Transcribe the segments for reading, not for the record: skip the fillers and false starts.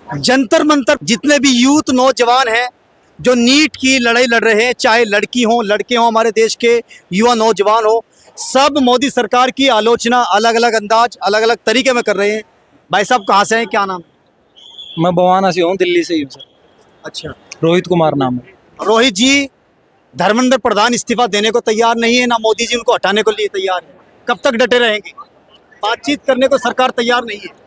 जंतर मंतर जितने भी यूथ नौजवान हैं जो नीट की लड़ाई लड़ रहे हैं, चाहे लड़की हो लड़के हों, हमारे देश के युवा नौजवान हो, सब मोदी सरकार की आलोचना अलग अलग अंदाज अलग अलग तरीके में कर रहे हैं। भाई साहब कहाँ से हैं, क्या नाम? मैं बवाना से हूँ, दिल्ली से ही हूँ सर। अच्छा, रोहित कुमार नाम है। रोहित जी, धर्मेंद्र प्रधान इस्तीफा देने को तैयार नहीं है, ना मोदी जी उनको हटाने को लिए तैयार है। कब तक डटे रहेंगे? बातचीत करने को सरकार तैयार नहीं है।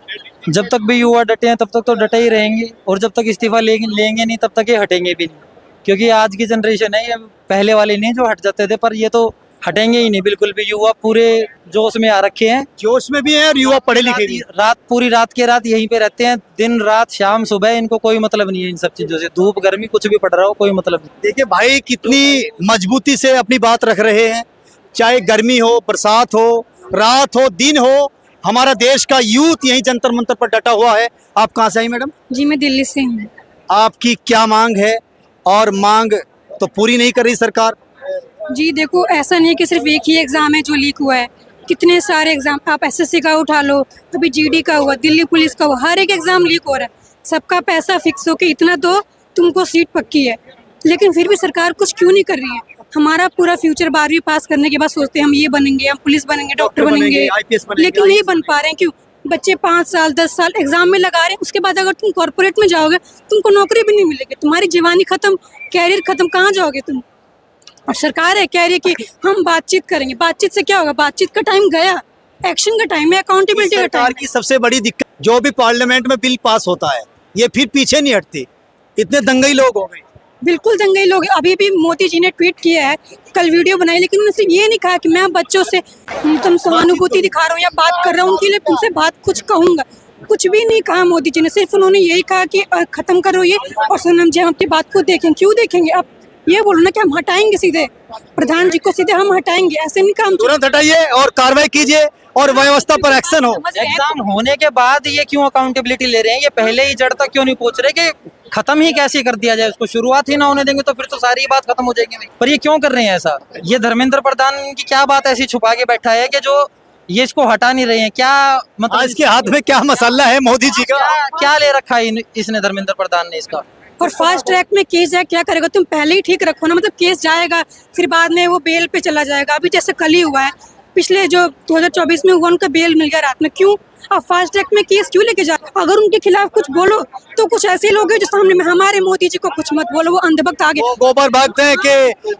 जब तक भी युवा डटे हैं तब तक तो डटे ही रहेंगे, और जब तक इस्तीफा लेंगे नहीं तब तक ये हटेंगे भी नहीं, क्योंकि आज की जनरेशन है, ये पहले वाले नहीं जो हट जाते थे, पर ये तो हटेंगे ही नहीं बिल्कुल भी। युवा पूरे जोश में आ रखे हैं, जोश में भी है और युवा पढ़े लिखे भी हैं। रात पूरी रात के रात यहीं पे रहते हैं, दिन रात शाम सुबह, इनको कोई मतलब नहीं है इन सब चीजों से। धूप गर्मी कुछ भी पड़ रहा हो, कोई मतलब नहीं। देखिए भाई, कितनी मजबूती से अपनी बात रख रहे हैं, चाहे गर्मी हो, बरसात हो, रात हो, दिन हो, हमारा देश का यूथ यही जंतर मंतर पर डटा हुआ है। आप कहाँ से आई मैडम? जी मैं दिल्ली से हूँ। आपकी क्या मांग है? और मांग तो पूरी नहीं कर रही सरकार। जी देखो, ऐसा नहीं है कि सिर्फ एक ही एग्ज़ाम है जो लीक हुआ है, कितने सारे एग्ज़ाम, आप एसएससी का उठा लो, अभी जीडी का हुआ, दिल्ली पुलिस का हुआ, हर एक एग्ज़ाम लीक हो रहा है। सबका पैसा फिक्स हो के इतना दो, तुमको सीट पक्की है, लेकिन फिर भी सरकार कुछ क्यों नहीं कर रही है? हमारा पूरा फ्यूचर 12वीं पास करने के बाद सोचते हैं हम ये बनेंगे, हम पुलिस बनेंगे, डॉक्टर बनेंगे, IPS बनेंगे, लेकिन नहीं बन पा रहे हैं। क्यों? बच्चे 5 साल 10 साल एग्जाम में लगा रहे हैं, उसके बाद अगर तुम कॉर्पोरेट में जाओगे तुमको नौकरी भी नहीं मिलेगी, तुम्हारी जवानी खत्म, कैरियर खत्म, कहाँ जाओगे तुम? और सरकार है कह रही है कि हम बातचीत करेंगे, बातचीत से क्या होगा? बातचीत का टाइम गया, एक्शन का टाइम है, अकाउंटेबिलिटी का सरकार टाइम की सबसे बड़ी दिक्कत, जो भी पार्लियामेंट में बिल पास होता है ये फिर पीछे नहीं हटते। इतने दंगई लोग हो गए। बिल्कुल दंगई लोग। अभी भी मोदी जी ने ट्वीट किया है, कल वीडियो बनाई, लेकिन उन्होंने सिर्फ ये नहीं कहा कि मैं बच्चों से तुम सहानुभूति दिखा रहा हूँ या बात कर रहा हूँ उनके लिए, तुमसे बात कुछ कहूँगा, कुछ भी नहीं कहा मोदी जी ने। सिर्फ उन्होंने यही कहा कि खत्म करो ये, और सोनम जी हम आपकी बात को देखें। क्यों देखेंगे? आप ये बोलो ना कि हम हटाएंगे, सीधे प्रधान जी को सीधे हम हटाएंगे, ऐसे नहीं काम। तुरंत हटाइए और कार्रवाई कीजिए और व्यवस्था पर एक्शन हो। एग्जाम होने के बाद ये क्यों अकाउंटेबिलिटी ले रहे हैं? ये पहले ही जड़ तक क्यों नहीं पूछ रहे कि खत्म ही कैसे कर दिया जाए उसको? शुरुआत ही ना होने देंगे तो फिर तो सारी बात खत्म हो जाएगी। पर ये क्यों कर रहे हैं ऐसा? ये धर्मेंद्र प्रधान की क्या बात ऐसी छुपा के बैठा है कि जो ये इसको हटा नहीं रहे हैं? क्या मतलब इसके हाथ में क्या मसाला है मोदी जी का? क्या ले रखा है इसने, धर्मेंद्र प्रधान ने इसका? और फास्ट ट्रैक में केस जाए, क्या करेगा? तुम पहले ही ठीक रखो ना, मतलब केस जाएगा फिर बाद में वो बेल पे चला जाएगा। अभी जैसे कल ही हुआ है, पिछले जो 2024 में हुआ, उनका बेल मिल गया रात में। क्यों? अब फास्ट ट्रैक में केस क्यों लेके जा? अगर उनके खिलाफ कुछ बोलो तो कुछ ऐसे लोग हैं जो सामने में, हमारे मोदी जी को कुछ मत बोलो, वो अंधभक्त आगे गोबर भागते हैं कि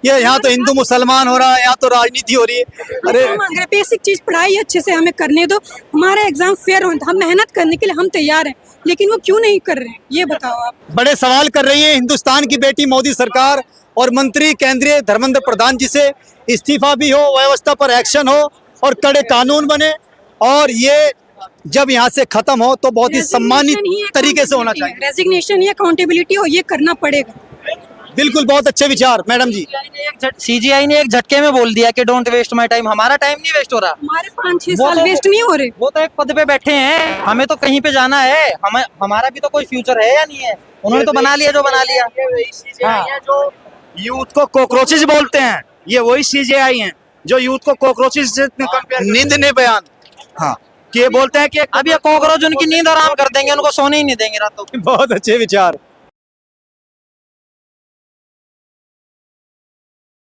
ये यहाँ तो हिंदू मुसलमान हो रहा है, यहाँ तो राजनीति हो रही है। अरे बेसिक चीज पढ़ाई अच्छे से हमें करने दो, हमारा एग्जाम फेयर हो, हम मेहनत करने के लिए हम तैयार हैं, लेकिन वो क्यों नहीं कर रहे हैं ये बताओ आप। बड़े सवाल कर रही है हिंदुस्तान की बेटी मोदी सरकार और मंत्री केंद्रीय धर्मेंद्र प्रधान जी से। इस्तीफा भी हो, व्यवस्था पर एक्शन हो और कड़े कानून बने, और ये जब यहाँ से खत्म हो तो बहुत ही सम्मानित तरीके से होना चाहिए। रेजिग्नेशन या अकाउंटेबिलिटी हो, ये करना पड़ेगा। बिल्कुल, बहुत अच्छे विचार मैडम जी। सीजीआई ने एक झटके में बोल दिया कि डोंट वेस्ट माय टाइम। हमारा टाइम नहीं वेस्ट हो रहा, हमारे 5-6 साल वेस्ट नहीं हो रहे। वो तो एक पद पे बैठे हैं, हमें तो कहीं पे जाना है, हमारा भी तो कोई फ्यूचर है या नहीं है? उन्होंने तो बना लिया जो बना लिया। हाँ। जो यूथ को कॉकरोचेस बोलते हैं, ये वही सीजेआई हैं जो यूथ को कॉकरोचेस से कंपेयर। नींद ने बयान। हाँ, कि ये बोलते हैं कि अब ये कॉकरोच उनकी नींद आराम कर देंगे, उनको सोने ही नहीं देंगे रातों। बहुत अच्छे विचार।